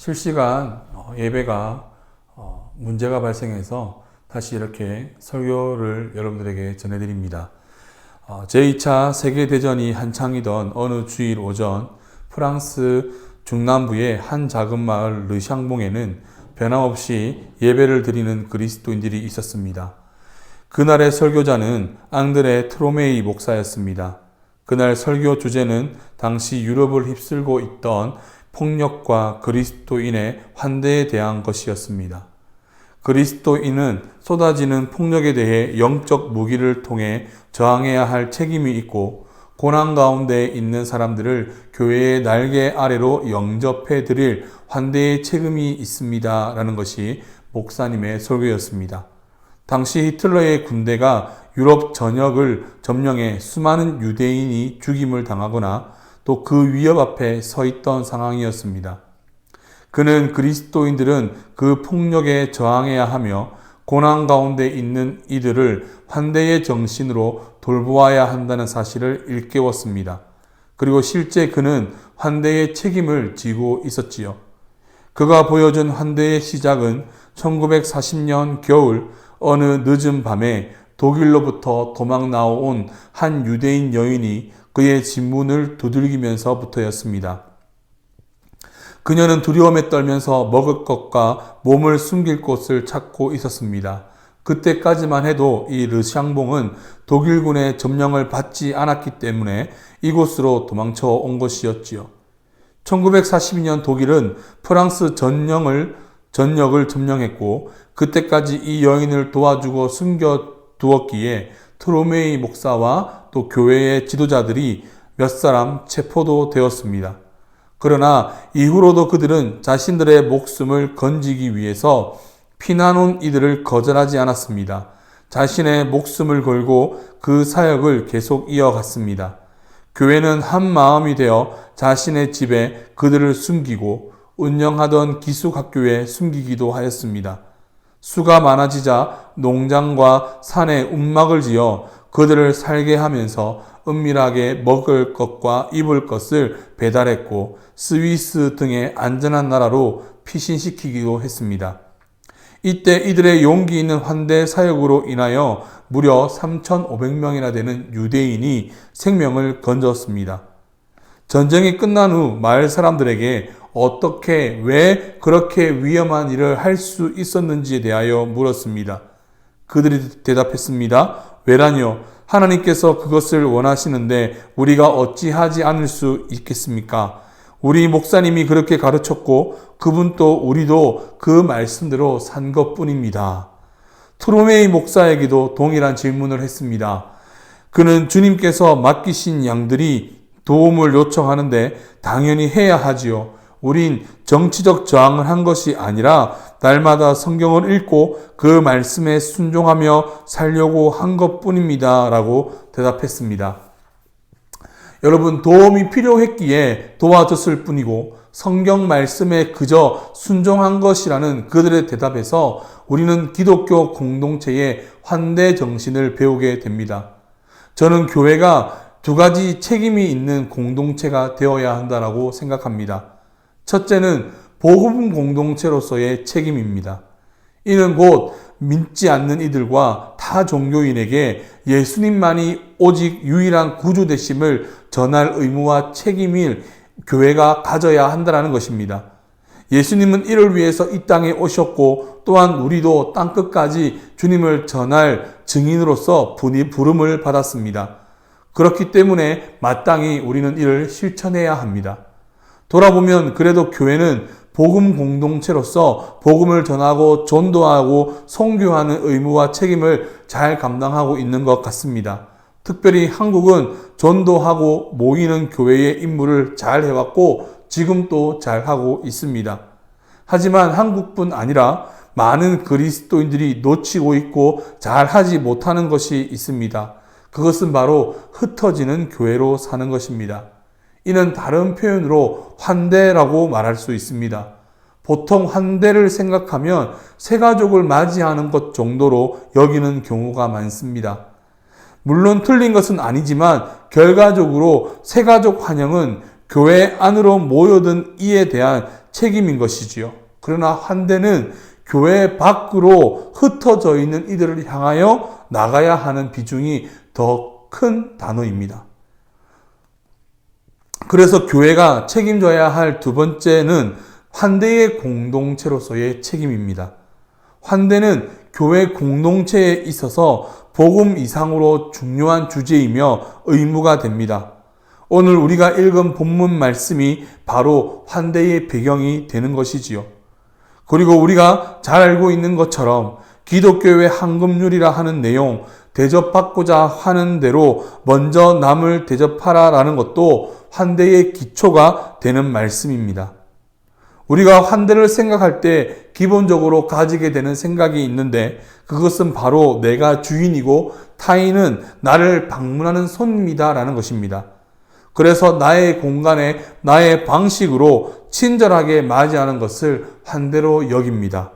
실시간 예배가 문제가 발생해서 다시 이렇게 설교를 여러분들에게 전해드립니다. 제2차 세계대전이 한창이던 어느 주일 오전 프랑스 중남부의 한 작은 마을 르샹봉에는 변함없이 예배를 드리는 그리스도인들이 있었습니다. 그날의 설교자는 앙드레 트로메이 목사였습니다. 그날 설교 주제는 당시 유럽을 휩쓸고 있던 폭력과 그리스도인의 환대에 대한 것이었습니다. 그리스도인은 쏟아지는 폭력에 대해 영적 무기를 통해 저항해야 할 책임이 있고 고난 가운데 있는 사람들을 교회의 날개 아래로 영접해 드릴 환대의 책임이 있습니다. 라는 것이 목사님의 설교였습니다. 당시 히틀러의 군대가 유럽 전역을 점령해 수많은 유대인이 죽임을 당하거나 또 그 위협 앞에 서 있던 상황이었습니다. 그는 그리스도인들은 그 폭력에 저항해야 하며 고난 가운데 있는 이들을 환대의 정신으로 돌보아야 한다는 사실을 일깨웠습니다. 그리고 실제 그는 환대의 책임을 지고 있었지요. 그가 보여준 환대의 시작은 1940년 겨울 어느 늦은 밤에 독일로부터 도망 나온 한 유대인 여인이 그의 집문을 두들기면서부터였습니다. 그녀는 두려움에 떨면서 먹을 것과 몸을 숨길 곳을 찾고 있었습니다. 그때까지만 해도 이 르샹봉은 독일군의 점령을 받지 않았기 때문에 이곳으로 도망쳐 온 것이었지요. 1942년 독일은 프랑스 전역을 점령했고 그때까지 이 여인을 도와주고 숨겨두었기에 트로메이 목사와 또 교회의 지도자들이 몇 사람 체포도 되었습니다. 그러나 이후로도 그들은 자신들의 목숨을 건지기 위해서 피난 온 이들을 거절하지 않았습니다. 자신의 목숨을 걸고 그 사역을 계속 이어갔습니다. 교회는 한 마음이 되어 자신의 집에 그들을 숨기고 운영하던 기숙학교에 숨기기도 하였습니다. 수가 많아지자 농장과 산에 움막을 지어 그들을 살게 하면서 은밀하게 먹을 것과 입을 것을 배달했고 스위스 등의 안전한 나라로 피신시키기도 했습니다. 이때 이들의 용기 있는 환대 사역으로 인하여 무려 3,500명이나 되는 유대인이 생명을 건졌습니다. 전쟁이 끝난 후 마을 사람들에게 어떻게 왜 그렇게 위험한 일을 할 수 있었는지에 대하여 물었습니다. 그들이 대답했습니다. 왜라뇨? 하나님께서 그것을 원하시는데 우리가 어찌하지 않을 수 있겠습니까? 우리 목사님이 그렇게 가르쳤고 그분도 우리도 그 말씀대로 산 것뿐입니다. 트로메이 목사에게도 동일한 질문을 했습니다. 그는 주님께서 맡기신 양들이 도움을 요청하는데 당연히 해야 하지요. 우린 정치적 저항을 한 것이 아니라 날마다 성경을 읽고 그 말씀에 순종하며 살려고 한 것뿐입니다. 라고 대답했습니다. 여러분, 도움이 필요했기에 도와줬을 뿐이고 성경 말씀에 그저 순종한 것이라는 그들의 대답에서 우리는 기독교 공동체의 환대 정신을 배우게 됩니다. 저는 교회가 두 가지 책임이 있는 공동체가 되어야 한다고 생각합니다. 첫째는 복음 공동체로서의 책임입니다. 이는 곧 믿지 않는 이들과 타 종교인에게 예수님만이 오직 유일한 구주 되심을 전할 의무와 책임을 교회가 가져야 한다는 것입니다. 예수님은 이를 위해서 이 땅에 오셨고 또한 우리도 땅끝까지 주님을 전할 증인으로서 부름을 받았습니다. 그렇기 때문에 마땅히 우리는 이를 실천해야 합니다. 돌아보면 그래도 교회는 복음 공동체로서 복음을 전하고 전도하고 선교하는 의무와 책임을 잘 감당하고 있는 것 같습니다. 특별히 한국은 전도하고 모이는 교회의 임무를 잘 해왔고 지금도 잘 하고 있습니다. 하지만 한국뿐 아니라 많은 그리스도인들이 놓치고 있고 잘 하지 못하는 것이 있습니다. 그것은 바로 흩어지는 교회로 사는 것입니다. 이는 다른 표현으로 환대라고 말할 수 있습니다. 보통 환대를 생각하면 새가족을 맞이하는 것 정도로 여기는 경우가 많습니다. 물론 틀린 것은 아니지만 결과적으로 새가족 환영은 교회 안으로 모여든 이에 대한 책임인 것이지요. 그러나 환대는 교회 밖으로 흩어져 있는 이들을 향하여 나가야 하는 비중이 더 큰 단어입니다. 그래서 교회가 책임져야 할 두 번째는 환대의 공동체로서의 책임입니다. 환대는 교회 공동체에 있어서 복음 이상으로 중요한 주제이며 의무가 됩니다. 오늘 우리가 읽은 본문 말씀이 바로 환대의 배경이 되는 것이지요. 그리고 우리가 잘 알고 있는 것처럼 기독교의 황금률이라 하는 내용, 대접받고자 하는 대로 먼저 남을 대접하라라는 것도 환대의 기초가 되는 말씀입니다. 우리가 환대를 생각할 때 기본적으로 가지게 되는 생각이 있는데 그것은 바로 내가 주인이고 타인은 나를 방문하는 손님이다라는 것입니다. 그래서 나의 공간에 나의 방식으로 친절하게 맞이하는 것을 환대로 여깁니다.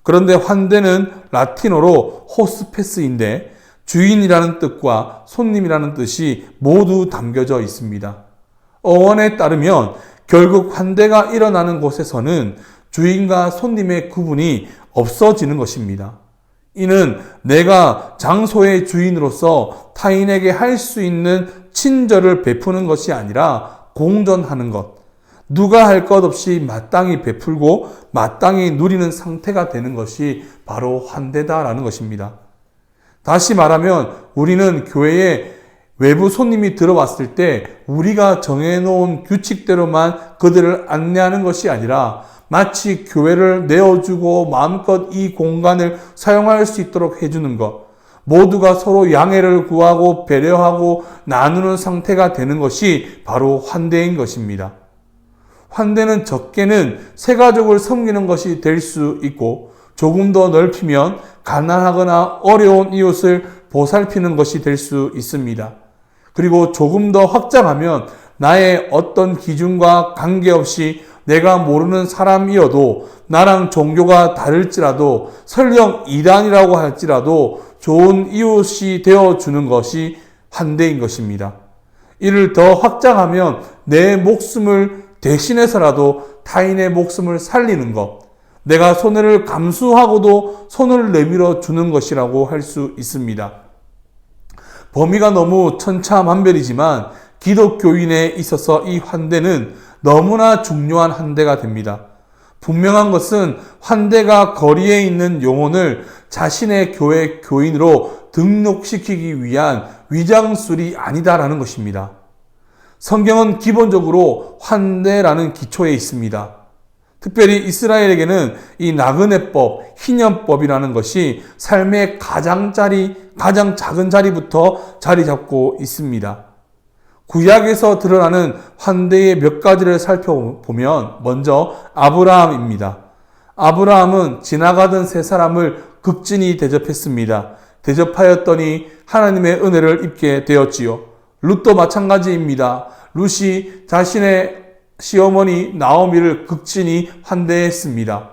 그런데 환대는 라틴어로 호스페스인데 주인이라는 뜻과 손님이라는 뜻이 모두 담겨져 있습니다. 어원에 따르면 결국 환대가 일어나는 곳에서는 주인과 손님의 구분이 없어지는 것입니다. 이는 내가 장소의 주인으로서 타인에게 할 수 있는 친절을 베푸는 것이 아니라 공존하는 것, 누가 할 것 없이 마땅히 베풀고 마땅히 누리는 상태가 되는 것이 바로 환대다라는 것입니다. 다시 말하면 우리는 교회에 외부 손님이 들어왔을 때 우리가 정해놓은 규칙대로만 그들을 안내하는 것이 아니라 마치 교회를 내어주고 마음껏 이 공간을 사용할 수 있도록 해주는 것, 모두가 서로 양해를 구하고 배려하고 나누는 상태가 되는 것이 바로 환대인 것입니다. 환대는 적게는 새 가족을 섬기는 것이 될 수 있고 조금 더 넓히면 가난하거나 어려운 이웃을 보살피는 것이 될 수 있습니다. 그리고 조금 더 확장하면 나의 어떤 기준과 관계없이 내가 모르는 사람이어도 나랑 종교가 다를지라도 설령 이단이라고 할지라도 좋은 이웃이 되어주는 것이 환대인 것입니다. 이를 더 확장하면 내 목숨을 대신해서라도 타인의 목숨을 살리는 것, 내가 손해를 감수하고도 손을 내밀어 주는 것이라고 할 수 있습니다. 범위가 너무 천차만별이지만 기독교인에 있어서 이 환대는 너무나 중요한 환대가 됩니다. 분명한 것은 환대가 거리에 있는 영혼을 자신의 교회 교인으로 등록시키기 위한 위장술이 아니다라는 것입니다. 성경은 기본적으로 환대라는 기초에 있습니다. 특별히 이스라엘에게는 이 나그네법, 희년법이라는 것이 삶의 가장 작은 자리부터 자리 잡고 있습니다. 구약에서 드러나는 환대의 몇 가지를 살펴보면 먼저 아브라함입니다. 아브라함은 지나가던 세 사람을 극진히 대접했습니다. 대접하였더니 하나님의 은혜를 입게 되었지요. 룻도 마찬가지입니다. 룻이 자신의 시어머니 나오미를 극진히 환대했습니다.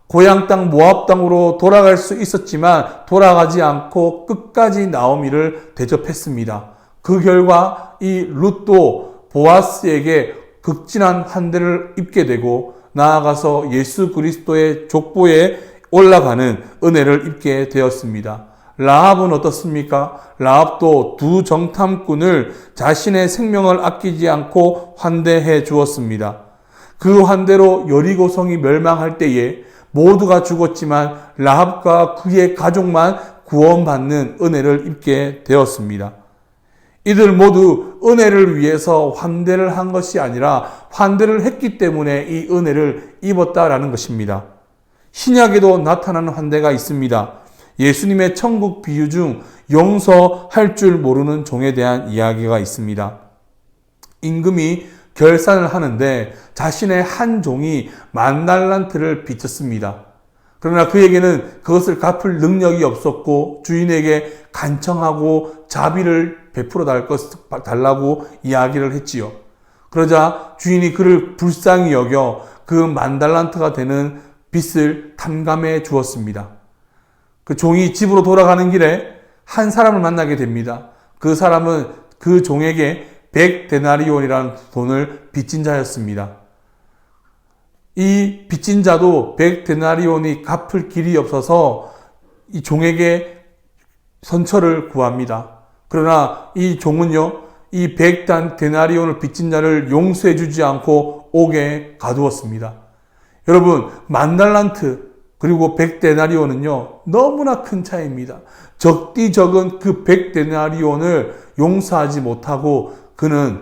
고향 땅 모압 땅으로 돌아갈 수 있었지만 돌아가지 않고 끝까지 나오미를 대접했습니다. 그 결과 이 룻도 보아스에게 극진한 환대를 입게 되고 나아가서 예수 그리스도의 족보에 올라가는 은혜를 입게 되었습니다. 라합은 어떻습니까? 라합도 두 정탐꾼을 자신의 생명을 아끼지 않고 환대해 주었습니다. 그 환대로 여리고성이 멸망할 때에 모두가 죽었지만 라합과 그의 가족만 구원받는 은혜를 입게 되었습니다. 이들 모두 은혜를 위해서 환대를 한 것이 아니라 환대를 했기 때문에 이 은혜를 입었다라는 것입니다. 신약에도 나타나는 환대가 있습니다. 예수님의 천국 비유 중 용서할 줄 모르는 종에 대한 이야기가 있습니다. 임금이 결산을 하는데 자신의 한 종이 10,000달란트를 빚졌습니다. 그러나 그에게는 그것을 갚을 능력이 없었고 주인에게 간청하고 자비를 베풀어 달라고 이야기를 했지요. 그러자 주인이 그를 불쌍히 여겨 그 10,000달란트가 되는 빚을 탕감해 주었습니다. 그 종이 집으로 돌아가는 길에 한 사람을 만나게 됩니다. 그 사람은 그 종에게 100데나리온이라는 돈을 빚진 자였습니다. 이 빚진 자도 100데나리온이 갚을 길이 없어서 이 종에게 선처를 구합니다. 그러나 이 종은요, 이 100데나리온을 빚진 자를 용서해 주지 않고 옥에 가두었습니다. 여러분, 10,000달란트 그리고 100데나리온은요, 너무나 큰 차이입니다. 적디 적은 그 100데나리온을 용서하지 못하고 그는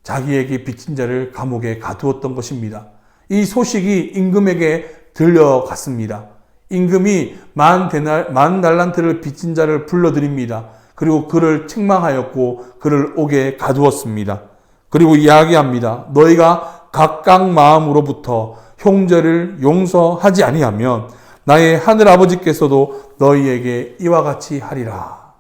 자기에게 빚진 자를 감옥에 가두었던 것입니다. 이 소식이 임금에게 들려갔습니다. 임금이 10,000달란트를 빚진 자를 불러들입니다. 그리고 그를 책망하였고 그를 옥에 가두었습니다. 그리고 이야기합니다. 너희가 각각 마음으로부터 형제를 용서하지 아니하면 나의 하늘아버지께서도 너희에게 이와 같이 하리라.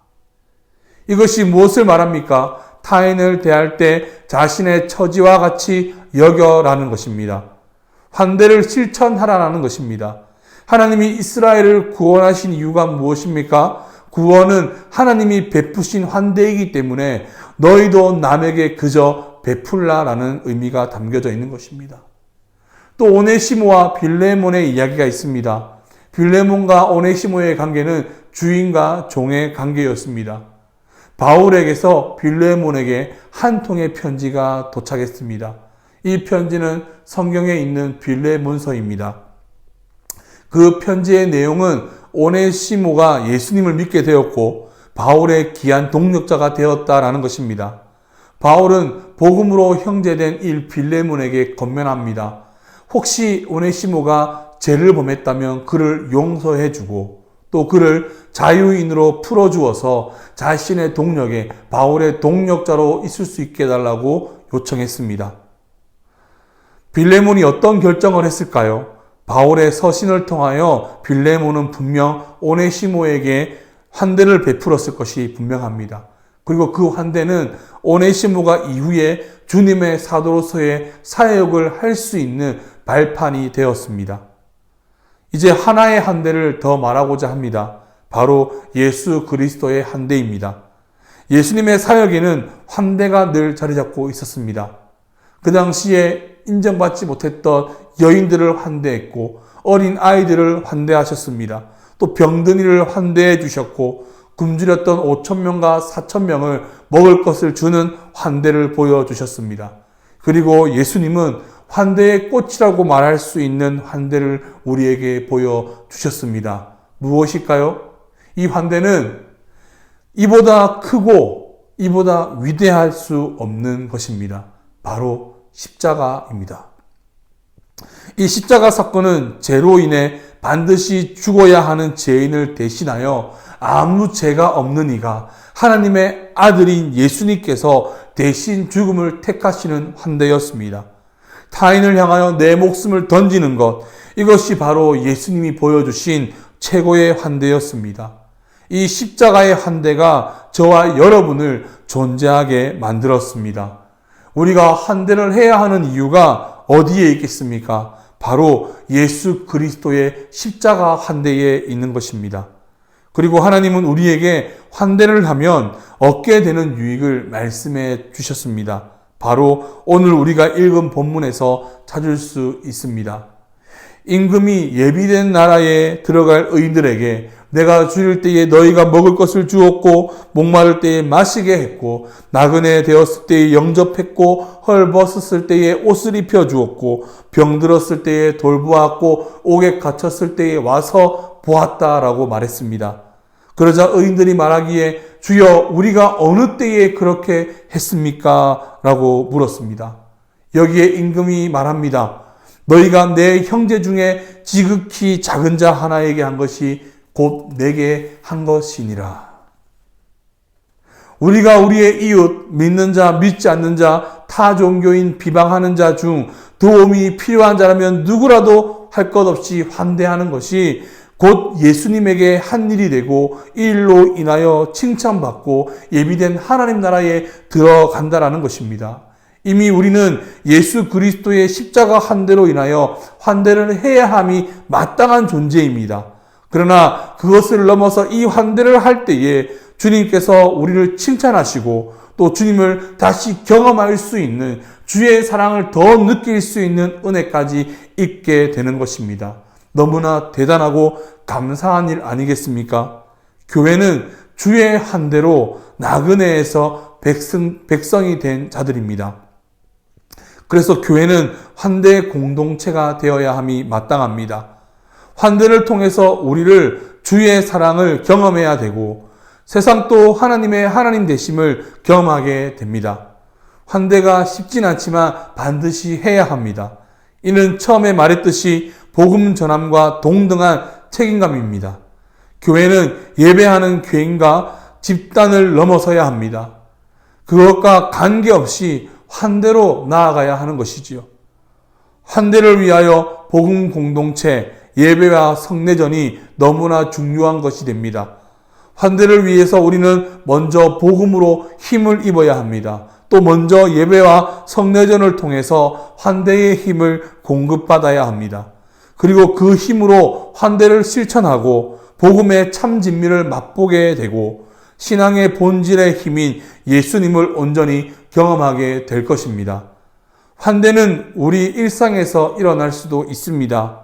이것이 무엇을 말합니까? 타인을 대할 때 자신의 처지와 같이 여겨라는 것입니다. 환대를 실천하라는 것입니다. 하나님이 이스라엘을 구원하신 이유가 무엇입니까? 구원은 하나님이 베푸신 환대이기 때문에 너희도 남에게 그저 베풀라라는 의미가 담겨져 있는 것입니다. 또 오네시모와 빌레몬의 이야기가 있습니다. 빌레몬과 오네시모의 관계는 주인과 종의 관계였습니다. 바울에게서 빌레몬에게 한 통의 편지가 도착했습니다. 이 편지는 성경에 있는 빌레몬서입니다. 그 편지의 내용은 오네시모가 예수님을 믿게 되었고 바울의 귀한 동력자가 되었다라는 것입니다. 바울은 복음으로 형제된 이 빌레몬에게 권면합니다. 혹시 오네시모가 죄를 범했다면 그를 용서해 주고 또 그를 자유인으로 풀어주어서 자신의 동력에 바울의 동력자로 있을 수 있게 해달라고 요청했습니다. 빌레몬이 어떤 결정을 했을까요? 바울의 서신을 통하여 빌레몬은 분명 오네시모에게 환대를 베풀었을 것이 분명합니다. 그리고 그 환대는 오네시모가 이후에 주님의 사도로서의 사역을 할 수 있는 발판이 되었습니다. 이제 하나의 환대를 더 말하고자 합니다. 바로 예수 그리스도의 환대입니다. 예수님의 사역에는 환대가 늘 자리 잡고 있었습니다. 그 당시에 인정받지 못했던 여인들을 환대했고 어린 아이들을 환대하셨습니다. 또 병든 이를 환대해 주셨고 굶주렸던 5,000명과 4,000명을 먹을 것을 주는 환대를 보여주셨습니다. 그리고 예수님은 환대의 꽃이라고 말할 수 있는 환대를 우리에게 보여주셨습니다. 무엇일까요? 이 환대는 이보다 크고 이보다 위대할 수 없는 것입니다. 바로 십자가입니다. 이 십자가 사건은 죄로 인해 반드시 죽어야 하는 죄인을 대신하여 아무 죄가 없는 이가 하나님의 아들인 예수님께서 대신 죽음을 택하시는 환대였습니다. 타인을 향하여 내 목숨을 던지는 것, 이것이 바로 예수님이 보여주신 최고의 환대였습니다. 이 십자가의 환대가 저와 여러분을 존재하게 만들었습니다. 우리가 환대를 해야 하는 이유가 어디에 있겠습니까? 바로 예수 그리스도의 십자가 환대에 있는 것입니다. 그리고 하나님은 우리에게 환대를 하면 얻게 되는 유익을 말씀해 주셨습니다. 바로 오늘 우리가 읽은 본문에서 찾을 수 있습니다. 임금이 예비된 나라에 들어갈 의인들에게 내가 줄일 때에 너희가 먹을 것을 주었고 목마를 때에 마시게 했고 나그네 되었을 때에 영접했고 헐벗었을 때에 옷을 입혀 주었고 병들었을 때에 돌보았고 옥에 갇혔을 때에 와서 보았다라고 말했습니다. 그러자 의인들이 말하기에 주여 우리가 어느 때에 그렇게 했습니까? 라고 물었습니다. 여기에 임금이 말합니다. 너희가 내 형제 중에 지극히 작은 자 하나에게 한 것이 곧 내게 한 것이니라. 우리가 우리의 이웃, 믿는 자, 믿지 않는 자, 타 종교인 비방하는 자 중 도움이 필요한 자라면 누구라도 할 것 없이 환대하는 것이 곧 예수님에게 한 일이 되고 이 일로 인하여 칭찬받고 예비된 하나님 나라에 들어간다라는 것입니다. 이미 우리는 예수 그리스도의 십자가 환대로 인하여 환대를 해야 함이 마땅한 존재입니다. 그러나 그것을 넘어서 이 환대를 할 때에 주님께서 우리를 칭찬하시고 또 주님을 다시 경험할 수 있는 주의 사랑을 더 느낄 수 있는 은혜까지 있게 되는 것입니다. 너무나 대단하고 감사한 일 아니겠습니까? 교회는 주의 환대로 나그네에서 백성이 된 자들입니다. 그래서 교회는 환대 공동체가 되어야 함이 마땅합니다. 환대를 통해서 우리를 주의 사랑을 경험해야 되고 세상도 하나님의 하나님 되심을 경험하게 됩니다. 환대가 쉽진 않지만 반드시 해야 합니다. 이는 처음에 말했듯이 복음 전함과 동등한 책임감입니다. 교회는 예배하는 개인과 집단을 넘어서야 합니다. 그것과 관계없이 환대로 나아가야 하는 것이지요. 환대를 위하여 복음 공동체, 예배와 성례전이 너무나 중요한 것이 됩니다. 환대를 위해서 우리는 먼저 복음으로 힘을 입어야 합니다. 또 먼저 예배와 성례전을 통해서 환대의 힘을 공급받아야 합니다. 그리고 그 힘으로 환대를 실천하고 복음의 참 진미를 맛보게 되고 신앙의 본질의 힘인 예수님을 온전히 경험하게 될 것입니다. 환대는 우리 일상에서 일어날 수도 있습니다.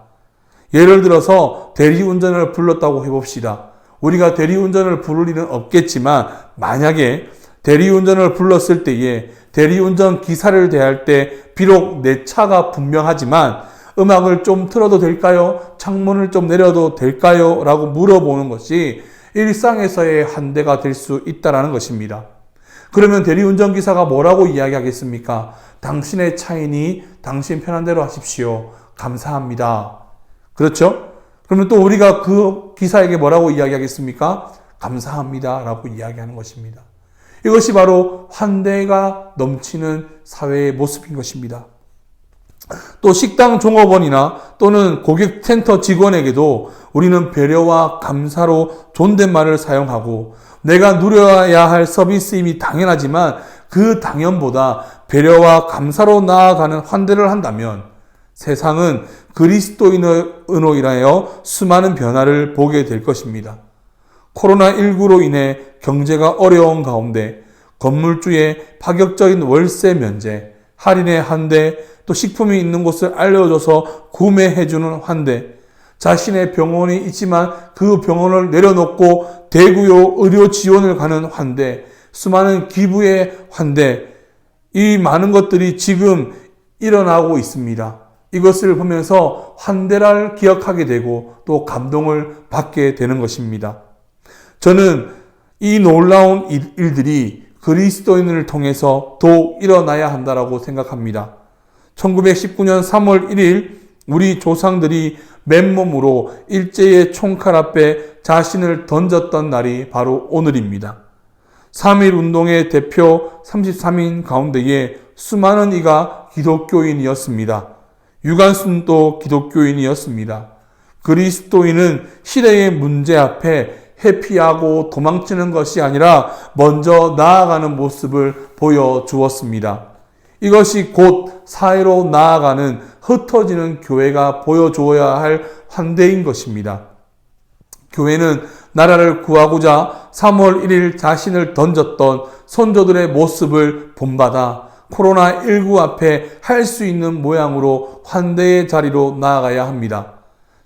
예를 들어서 대리운전을 불렀다고 해봅시다. 우리가 대리운전을 부를 일은 없겠지만 만약에 대리운전을 불렀을 때에 대리운전 기사를 대할 때 비록 내 차가 분명하지만 음악을 좀 틀어도 될까요? 창문을 좀 내려도 될까요? 라고 물어보는 것이 일상에서의 환대가 될 수 있다는 것입니다. 그러면 대리운전기사가 뭐라고 이야기하겠습니까? 당신의 차이니 당신 편한 대로 하십시오. 감사합니다. 그렇죠? 그러면 또 우리가 그 기사에게 뭐라고 이야기하겠습니까? 감사합니다. 라고 이야기하는 것입니다. 이것이 바로 환대가 넘치는 사회의 모습인 것입니다. 또 식당 종업원이나 또는 고객센터 직원에게도 우리는 배려와 감사로 존댓말을 사용하고 내가 누려야 할 서비스임이 당연하지만 그 당연보다 배려와 감사로 나아가는 환대를 한다면 세상은 그리스도인으로 인하여 수많은 변화를 보게 될 것입니다. 코로나19로 인해 경제가 어려운 가운데 건물주의 파격적인 월세 면제, 할인의 환대, 또 식품이 있는 곳을 알려줘서 구매해주는 환대, 자신의 병원이 있지만 그 병원을 내려놓고 대구요 의료 지원을 가는 환대, 수많은 기부의 환대, 이 많은 것들이 지금 일어나고 있습니다. 이것을 보면서 환대를 기억하게 되고 또 감동을 받게 되는 것입니다. 저는 이 놀라운 일들이 그리스도인을 통해서 더욱 일어나야 한다고 생각합니다. 1919년 3월 1일 우리 조상들이 맨몸으로 일제의 총칼 앞에 자신을 던졌던 날이 바로 오늘입니다. 3.1 운동의 대표 33인 가운데에 수많은 이가 기독교인이었습니다. 유관순도 기독교인이었습니다. 그리스도인은 시대의 문제 앞에 회피하고 도망치는 것이 아니라 먼저 나아가는 모습을 보여주었습니다. 이것이 곧 사회로 나아가는 흩어지는 교회가 보여주어야 할 환대인 것입니다. 교회는 나라를 구하고자 3월 1일 자신을 던졌던 선조들의 모습을 본받아 코로나19 앞에 할 수 있는 모양으로 환대의 자리로 나아가야 합니다.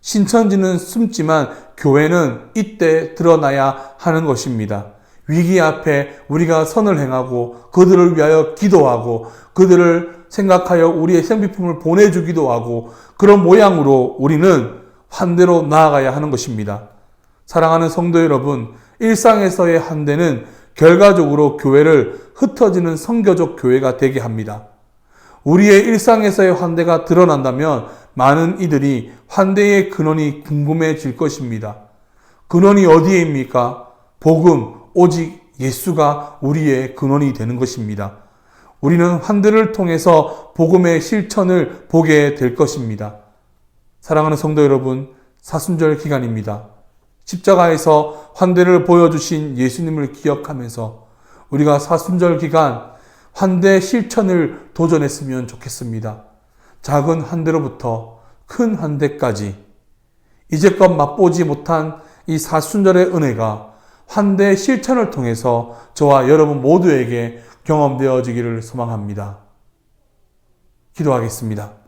신천지는 숨지만 교회는 이때 드러나야 하는 것입니다. 위기 앞에 우리가 선을 행하고 그들을 위하여 기도하고 그들을 생각하여 우리의 생비품을 보내주기도 하고 그런 모양으로 우리는 환대로 나아가야 하는 것입니다. 사랑하는 성도 여러분, 일상에서의 환대는 결과적으로 교회를 흩어지는 선교적 교회가 되게 합니다. 우리의 일상에서의 환대가 드러난다면 많은 이들이 환대의 근원이 궁금해질 것입니다. 근원이 어디에입니까? 복음, 오직 예수가 우리의 근원이 되는 것입니다. 우리는 환대를 통해서 복음의 실천을 보게 될 것입니다. 사랑하는 성도 여러분, 사순절 기간입니다. 십자가에서 환대를 보여주신 예수님을 기억하면서 우리가 사순절 기간 환대 실천을 도전했으면 좋겠습니다. 작은 환대로부터 큰 환대까지 이제껏 맛보지 못한 이 사순절의 은혜가 환대 실천을 통해서 저와 여러분 모두에게 경험되어지기를 소망합니다. 기도하겠습니다.